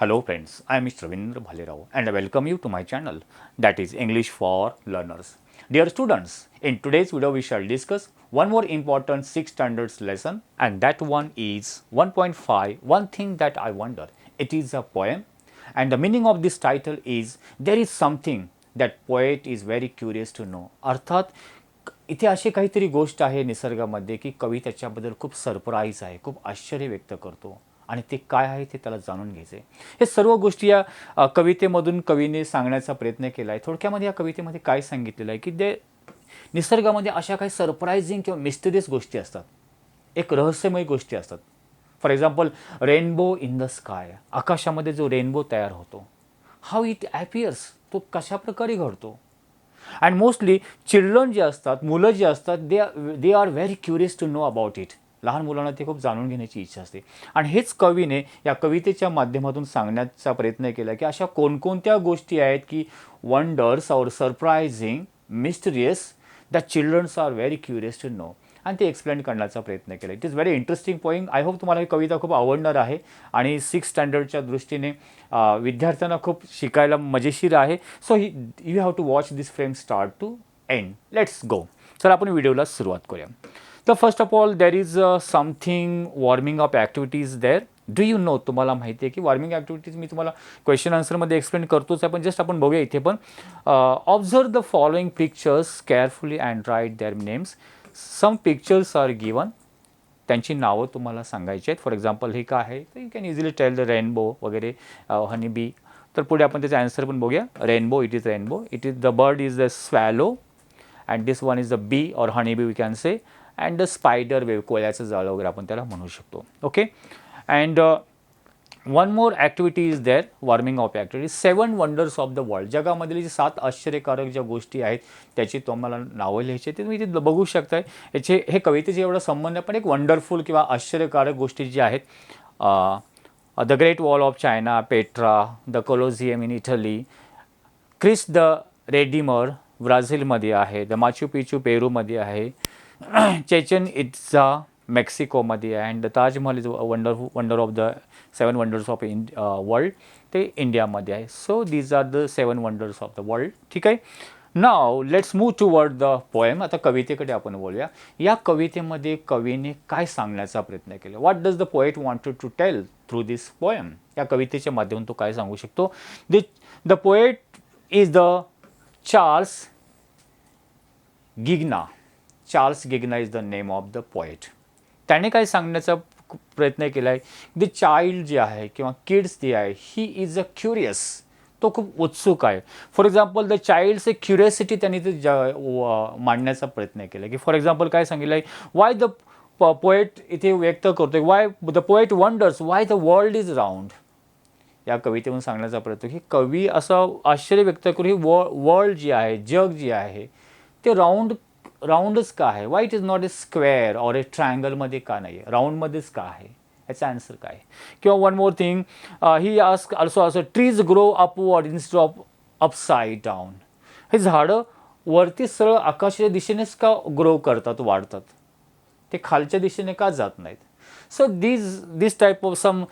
Hello friends, I am Mr. Ravindra Bhalerao and I welcome you to my channel, that is English for Learners. Dear students, in today's video we shall discuss one more important 6th standards lesson, and that one is 1.5, One Thing That I Wonder. It is a poem and the meaning of this title is there is something that poet is very curious to know. अर्थात इथे अशी काहीतरी गोष्ट आहे निसर्गामध्ये की कवी त्याच्याबद्दल खूप सरप्राईज आहे, खूप आश्चर्य व्यक्त करतो आणि ते काय आहे ते त्याला जाणून घ्यायचे. हे सर्व गोष्टी या कवितेमधून कवीने सांगण्याचा प्रयत्न केला आहे. थोडक्यामध्ये या कवितेमध्ये काय सांगितलेलं आहे की निसर्गामध्ये अशा काही सरप्रायझिंग किंवा मिस्टिरियस गोष्टी असतात, एक रहस्यमय गोष्टी असतात. For example rainbow in the sky, आकाशामध्ये जो रेनबो तयार होतो, हाऊ इट ॲपियर्स, तो कशा प्रकारे घडतो. अँड मोस्टली चिल्ड्रन जे असतात, मुलं जे असतात, they are very curious to know about it. लहान मुलांना ते खूप जाणून घेण्याची इच्छा असते. आणि हेच कवीने या कवितेच्या माध्यमातून सांगण्याचा प्रयत्न केला की अशा कोणकोणत्या गोष्टी आहेत की wonders or surprising mysterious that children's are very curious to know, आणि ते एक्सप्लेन करण्याचा प्रयत्न केला. It is very interesting poem. I hope तुम्हाला ही कविता खूप आवडणार आहे आणि 6th स्टँडर्डच्या दृष्टीने विद्यार्थ्यांना खूप शिकायला मजेशीर आहे. So you have to watch this from start to end. Let's go. तर आपण व्हिडिओला सुरुवात करूया. तर first of all there is something warming up activities there. Do you know, तुम्हाला माहिती आहे की वॉर्मिंग ॲक्टिव्हिटीज मी तुम्हाला क्वेश्चन आन्सरमध्ये एक्सप्लेन करतोच आहे, पण जस्ट आपण बघूया इथे पण. Observe the following pictures carefully and write their names. Some pictures are given, त्यांची नावं तुम्हाला सांगायची आहेत. फॉर एक्झाम्पल हे काय आहे, तर you can easily tell the rainbow वगैरे, हनी बी. तर पुढे आपण त्याचा आन्सर पण बघूया. Rainbow, it is rainbow. It is the bird is the swallow and this one is the bee or honey bee we can say. And the spider web, कोळ्याचं जाळं वगैरे आपण त्याला म्हणू शकतो. Okay. And one more activity is there, warming up activity. 7 wonders of the world, जगामधले जे 7 आश्चर्यकारक ज्या गोष्टी आहेत त्याची तुम्हाला नावं लिहायची. ते तुम्ही इथे बघू शकताय. हे कवितेचे एवढा संबंध आहे, पण एक वंडरफुल किंवा आश्चर्यकारक गोष्टी ज्या आहेत, the great wall of China, Petra, the Colosseum in Italy, Christ the Redeemer ब्राझीलमध्ये आहे, द माचू पिचू पेरूमध्ये आहे, चेचन इट्झा मेक्सिकोमध्ये आहे, and the Taj Mahal is wonder of the 7 wonders of world, ते इंडियामध्ये आहे. So these are the 7 wonders of the world. ठीक आहे. Now let's move toward the poem. आता कवितेकडे आपण बोलूया. या कवितेमध्ये कवीने काय सांगण्याचा प्रयत्न केला. What does the poet wanted to tell through this poem. या कवितेच्या माध्यमातून तो काय सांगू शकतो. The poet is the Charles Ghigna. Charles Ghigna is the name of the poet. त्याने काय सांगण्याचा प्रयत्न केला आहे. द चाइल्ड जे आहे किंवा किड्स जे आहे, ही इज अ क्युरियस, तो खूप उत्सुक आहे. For example the child's a curiosity त्यांनी ते मांडण्याचा प्रयत्न केला की फॉर एक्झाम्पल काय सांगितलं आहे, वाय द पोएट इथे व्यक्त करतोय, why the poet wonders why the world is round. या कवितेतून सांगण्याचा प्रयत्न की कवी असं आश्चर्य व्यक्त करू, ही वर्ल्ड जी आहे, जग जे आहे ते राऊंडच का आहे. Why it is not a square और ए ट्रायंगलमध्ये का नाही आहे, राऊंडमध्येच का आहे. याचा आन्सर काय. किंवा one more thing, he ask also trees grow upward instead of upside down. हे झाडं वरती सरळ आकाशाच्या दिशेनेच का ग्रो करतात, वाढतात, ते खालच्या दिशेने का जात नाहीत. So this type of some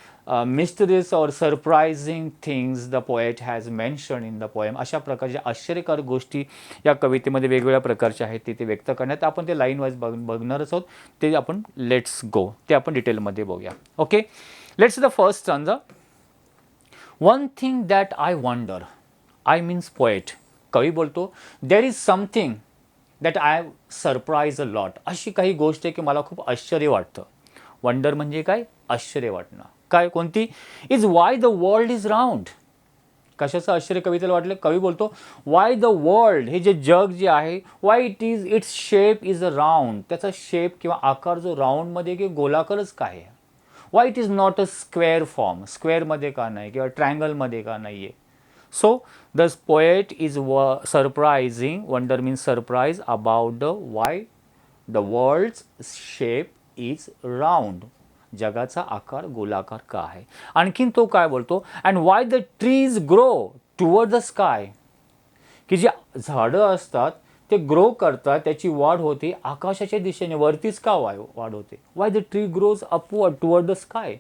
mysteries or surprising things the poet has mention in the poem. अशा प्रकारच्या आश्चर्यकारक गोष्टी या कवितेमध्ये वेगवेगळ्या प्रकारच्या आहेत ते व्यक्त करण्यात. आपण ते लाईन वाईज बघणारच आहोत. ते आपण लेट्स गो, ते आपण डिटेलमध्ये बघूया. Okay. Let's the first stanza. One thing that I wonder, I means poet. कवी बोलतो देर is something that I surprise a lot. अशी काही गोष्ट आहे की मला खूप आश्चर्य वाटतं. वंडर म्हणजे काय, आश्चर्य वाटणं. काय, कोणती. Is why the world is round. कशाचं आश्चर्य कवितेला वाटलं. कवी बोलतो वाय द वर्ल्ड, हे जे जग जे आहे, why its shape is a round. त्याचा शेप किंवा आकार जो राऊंडमध्ये की गोलाकारच काय आहे. Why it is not a square form, स्क्वेअरमध्ये का नाही किंवा ट्रायंगलमध्ये का नाही आहे. So the poet is surprising, wonder means surprise about the why the world's shape is round. जगाचा आकार गोलाकार का आहे. आणखीन तो काय बोलतो, and why the trees grow toward the sky. की जी झाडं असतात ते ग्रो करतात, त्याची वाढ होते आकाशाच्या दिशेने, वरतीच का वाढ होते. Why the tree grows upward toward the sky.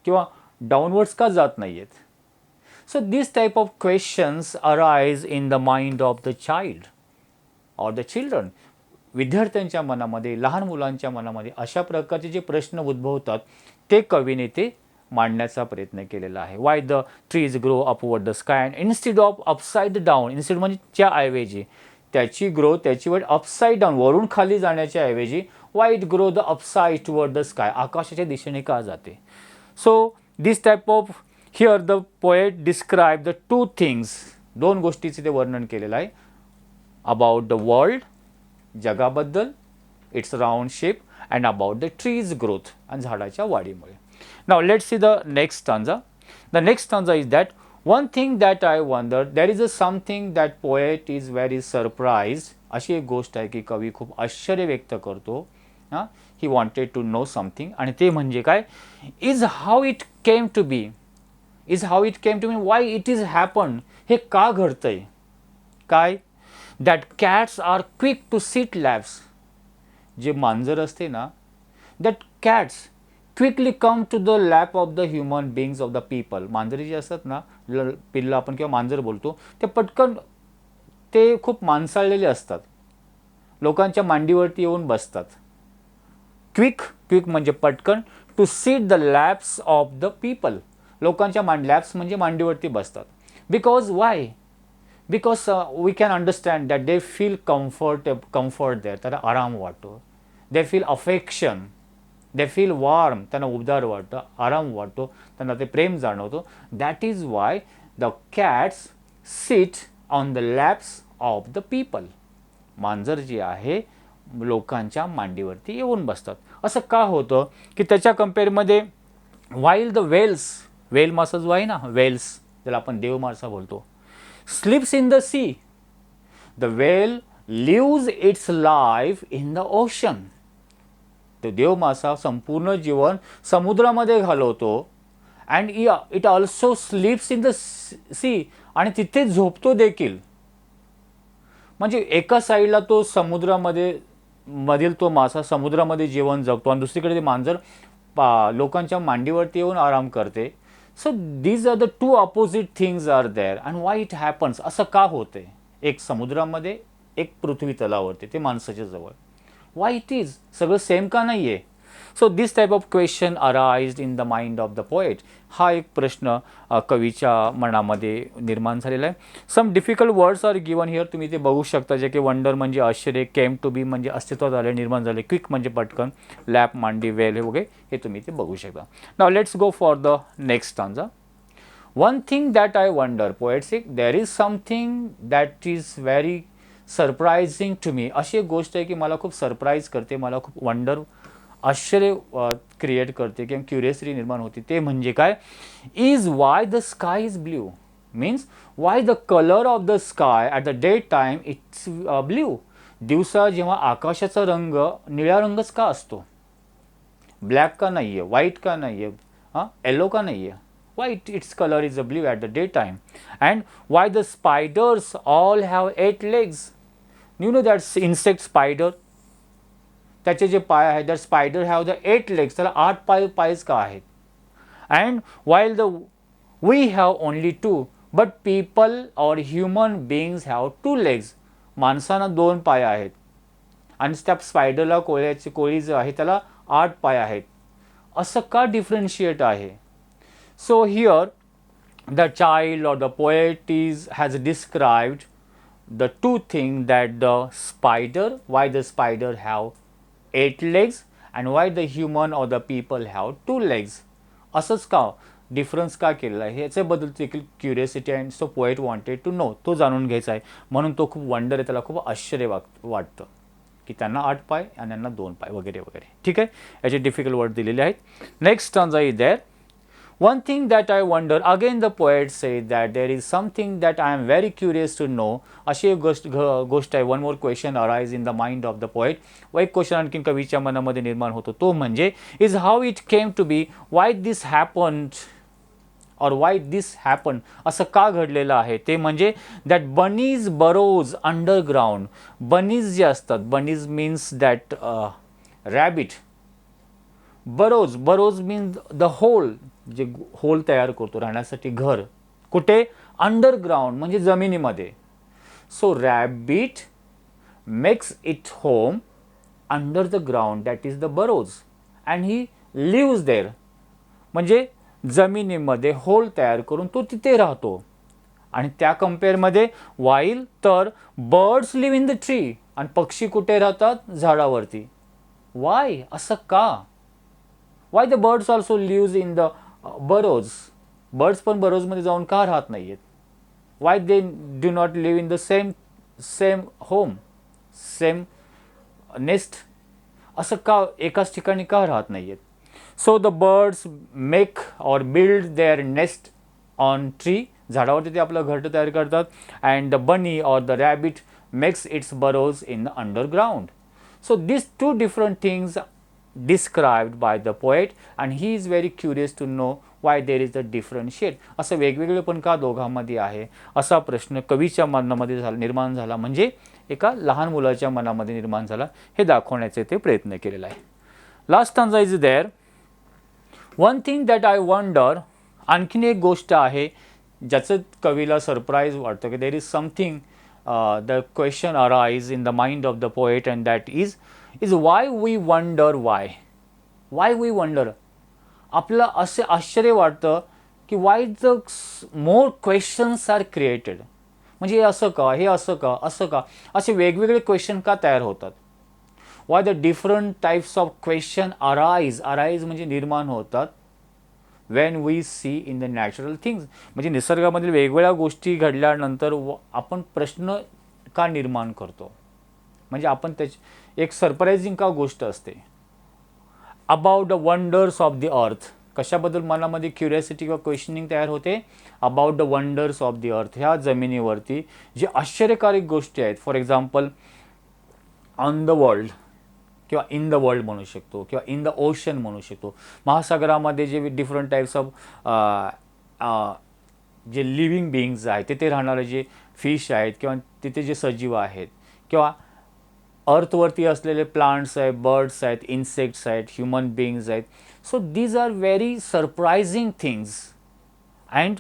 किंवा डाऊनवर्ड्स का जात नाही आहेत. So this type of questions arise in the mind of the child or the children. विद्यार्थ्यांच्या मनामध्ये, लहान मुलांच्या मनामध्ये अशा प्रकारचे जे प्रश्न उद्भवतात ते कवीने ते मांडण्याचा प्रयत्न केलेला आहे. Y the trees grow upward the sky instead of upside down. Instead म्हणजे च्या ऐवजी, त्याची ग्रो, त्याची वेळ अपसाइड डाऊन, वरून खाली जाण्याच्या ऐवजी why it grow the upside toward the sky, आकाशाच्या दिशेने का जाते. So this type of here the poet describe the two things, दोन गोष्टीचे ते वर्णन केलेलं आहे. अबाउट द वर्ल्ड, जगाबद्दल, it's round shape, and about the trees growth, आणि झाडाच्या वाढीमुळे. Now let's see the next stanza. The next stanza is that one thing that I wonder, there is a something that poet is very surprise. अशी एक गोष्ट आहे की कवी खूप आश्चर्य व्यक्त करतो. He wanted to know something, आणि ते म्हणजे काय, is how it came to be, is how it came to be, why it is happen, हे का घडतंय. काय, that cats are quick to sit laps. जे मांजर असते ना, that cats quickly come to the lap of the human beings of the people. मांजरी जे असतात ना, पिल्लं आपण किंवा मांजर बोलतो, ते पटकन, ते खूप माणसाळलेले असतात, लोकांच्या मांडीवरती येऊन बसतात. क्विक, क्विक म्हणजे पटकन, to seat the laps of the people, लोकांच्या लॅप्स म्हणजे मांडीवरती बसतात. Because why, because we can understand that they feel comfort there, त्यांना आराम वाटतो. They feel affection, they feel warm, त्यांना उबदार वाटतं, आराम वाटतो, त्यांना ते प्रेम जाणवतो. That is why the cats sit on the laps of the people. मांजर जे आहे लोकांच्या मांडीवरती येऊन बसतात. असं का होतं की त्याच्या कम्पेअरमध्ये वाईल द वेल्स, वेल मासा जो आहे ना, वेल्स ज्याला आपण देवमासा बोलतो, sleeps in the sea, the whale lives its life in the ocean. तो देवमासा संपूर्ण जीवन समुद्रामध्ये घालवतो, and it also sleeps in the sea, आणि तिथे झोपतो देखील. म्हणजे एका साईडला तो समुद्रामध्ये मधील तो मासा समुद्रामध्ये जीवन जगतो, आणि दुसरीकडे ते मांजर लोकांच्या मांडीवरती येऊन आराम करते. So these are the two opposite things are there, and why it happens, असं का होते. एक समुद्रामध्ये, एक पृथ्वी तलावरती, ते माणसाच्या जवळ. वाय इट इज, सगळं सेम का नाही आहे. So this type of question arised in the mind of the poet. हा एक प्रश्न कवीच्या मनामध्ये निर्माण झालेला आहे. Some difficult words are given here, तुम्ही ते बघू शकता, जे की वंडर म्हणजे आश्चर्य, केम टू बी म्हणजे अस्तित्वात आले, निर्माण झाले, क्विक म्हणजे पटकन, लॅप मांडी, वेल वगैरे हे तुम्ही ते बघू शकता. Now let's go for the next stanza. One thing that I wonder, poet say there is something that is very surprising to me. अशी एक गोष्ट आहे की मला खूप सरप्राईज करते, मला खूप वंडर, आश्चर्य क्रिएट करते किंवा क्युरियसिटी निर्माण होती. ते म्हणजे काय, is why the sky is blue, means why the colour of the sky at the day time it's blue. दिवसा जेव्हा आकाशाचा रंग निळ्या रंगच का असतो, ब्लॅक का नाही आहे, व्हाईट का नाही आहे, येलो का नाही आहे. Why its colour is a blue at the day time. And why the spiders all have 8 legs. You know that insect spider, त्याचे जे पाय आहेत, that spider have the 8 legs, त्याला 8 पायच का आहेत. And while the we have only 2, but people or human beings have 2 legs. माणसांना 2 पाय आहेत, आणि त्या स्पायडरला, कोळी जो आहे त्याला 8 पाय आहेत. असं का डिफरन्शिएट आहे. So here the child or the poet has described the two thing, that the spider, why the spider have 8 legs, and why the human or the people have 2 legs. असंच का डिफरन्स का केलेला आहे, ह्याच्याबद्दल देखील curiosity and so poet wanted to know, तो जाणून घ्यायचा आहे. म्हणून तो खूप वंडर आहे, त्याला खूप आश्चर्य वाटतं की त्यांना 8 पाय आणि यांना 2 पाय वगैरे वगैरे. ठीक आहे, याचे डिफिकल्ट वर्ड दिलेले आहेत. Next stanza is there. One thing that I wonder, again the poet said that there is something that I am very curious to know. अशी एक गोष्ट आहे. One more question arise in the mind of the poet. व एक question आणखीन कवीच्या मनामध्ये निर्माण होतो, तो म्हणजे is how it came to be, why this happened, or why this happen, असं का घडलेलं आहे. ते म्हणजे that bunnies burrows underground. Bunnies जे असतात, bunnies means that rabbit, burrows means the hole, जे होल तयार करतो राहण्यासाठी घर, कुठे? अंडरग्राउंड म्हणजे जमिनीमध्ये. So rabbit makes it home under the ground, that is the burrows, and he lives there. म्हणजे जमिनीमध्ये होल तयार करून तो तिथे राहतो. आणि त्या कम्पेअरमध्ये वाईल तर birds live in the tree, आणि पक्षी कुठे राहतात? झाडावरती. वाय? असं का? Why the birds also lives in the burrows? Birds पण बरोजमध्ये जाऊन का राहत नाहीयेत? Why they do not live in the same home, same nest? असं का एकाच ठिकाणी का राहत नाहीयेत? So the birds make or build their nest on tree, झाडावरती ते आपलं घरटं तयार करतात. And the bunny or the rabbit makes its burrows in the underground. So this two different things described by the poet, and he is very curious to know why there is a differentiate. असं वेगवेगळे पण का दोघांमध्ये आहे, असा प्रश्न कवीच्या मनामध्ये निर्माण झाला, म्हणजे एका लहान मुलाच्या मनामध्ये निर्माण झाला, हे दाखवण्याचे ते प्रयत्न केलेला आहे. Last stanza is there. One thing that I wonder, आणखीन एक गोष्ट आहे ज्याचं कवीला सरप्राईज वाटतं की there is something, the question arise in the mind of the poet, and that is why we wonder. Why we wonder. आपलं असे आश्चर्य वाटतं की why the more questions are created. म्हणजे हे असं का, हे असं का, असं का, असे वेगवेगळे क्वेश्चन का तयार होतात? Why the different types of question arise म्हणजे निर्माण होतात when we see in the natural things. म्हणजे निसर्गामधील वेगवेगळ्या गोष्टी घडल्यानंतर आपण प्रश्न का निर्माण करतो? म्हणजे आपण त्याची एक सरप्राइझिंग का गोष्ट असते. About the wonders of the earth. कशाबद्दल मनामध्ये क्युरियोसिटी किंवा क्वेश्चनिंग तयार होते? About the wonders of the earth. ह्या जमिनीवरती जे आश्चर्यकारक गोष्टी आहेत, for example on the world किंवा इन द वर्ल्ड म्हणू शकतो, किंवा इन द ओशन म्हणू शकतो. महासागरामध्ये जे डिफरंट टाईप्स ऑफ जे लिव्हिंग बिईंग्स आहेत, तिथे राहणारे जे फिश आहेत, किंवा तिथे जे सजीव आहेत, किंवा अर्थवरती असलेले प्लांट्स आहेत, बर्ड्स आहेत, इन्सेक्ट्स आहेत, ह्युमन बिईंग्स आहेत. So these are very surprising things. And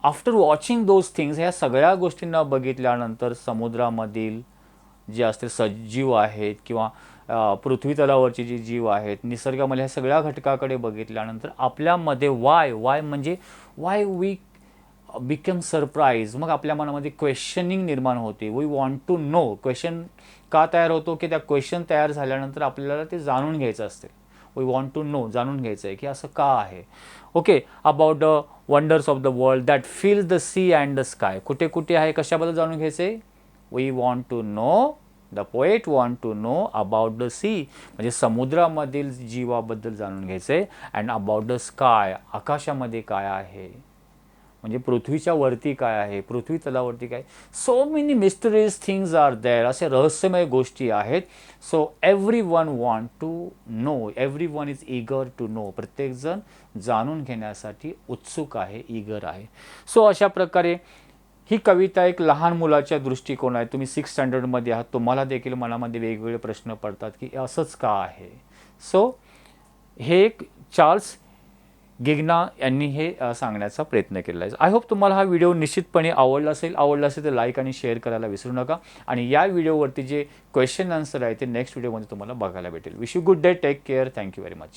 after watching those things, ह्या सगळ्या गोष्टींना बघितल्यानंतर समुद्रामधील जे असते सजीव आहेत, किंवा पृथ्वी तलावरचे जे जीव आहेत, निसर्गामध्ये ह्या सगळ्या घटकाकडे बघितल्यानंतर आपल्यामध्ये वाय म्हणजे वाय वी बिकम सरप्राईज. मग आपल्या मनामध्ये क्वेश्चनिंग निर्माण होते. We want to know. Question का तयार होतो? की त्या क्वेश्चन तयार झाल्यानंतर आपल्याला ते जाणून घ्यायचं असते. वी वॉन्ट टू नो, जाणून घ्यायचं आहे की असं का आहे. Okay. About the wonders of the world that fills the sea and the sky. कुठे कुठे आहे, कशाबद्दल जाणून घ्यायचं आहे? We want to know, the poet want to know about the sea, म्हणजे समुद्रामधील जीवाबद्दल जाणून घ्यायचं आहे. अँड अबाउट द स्काय, आकाशामध्ये काय आहे, म्हणजे पृथ्वीच्या वरती काय आहे, पृथ्वी तलावरती काय. So many mysteries things are there. असे रहस्यमय गोष्टी आहेत. So every one want to know, every one is eager to know. प्रत्येकजण जाणून घेण्यासाठी उत्सुक आहे, ईगर आहे. सो अशा प्रकारे ही कविता एक लहान मुलाच्या दृष्टिकोन आहे. तुम्ही 6th स्टँडर्डमध्ये आहात, तुम्हाला देखील मनामध्ये वेगवेगळे प्रश्न पडतात की असंच का आहे. सो हे एक चार्ल्स गिग्ना यांनी हे सांगण्याचा प्रयत्न केलेला आहे. आय होप तुम्हाला हा व्हिडिओ निश्चितपणे आवडला असेल तर लाईक आणि शेअर करायला विसरू नका. आणि या व्हिडिओवरती जे क्वेश्चन आन्सर आहे ते नेक्स्ट व्हिडिओमध्ये तुम्हाला बघायला भेटेल. Wish you good day, take care, thank you very much.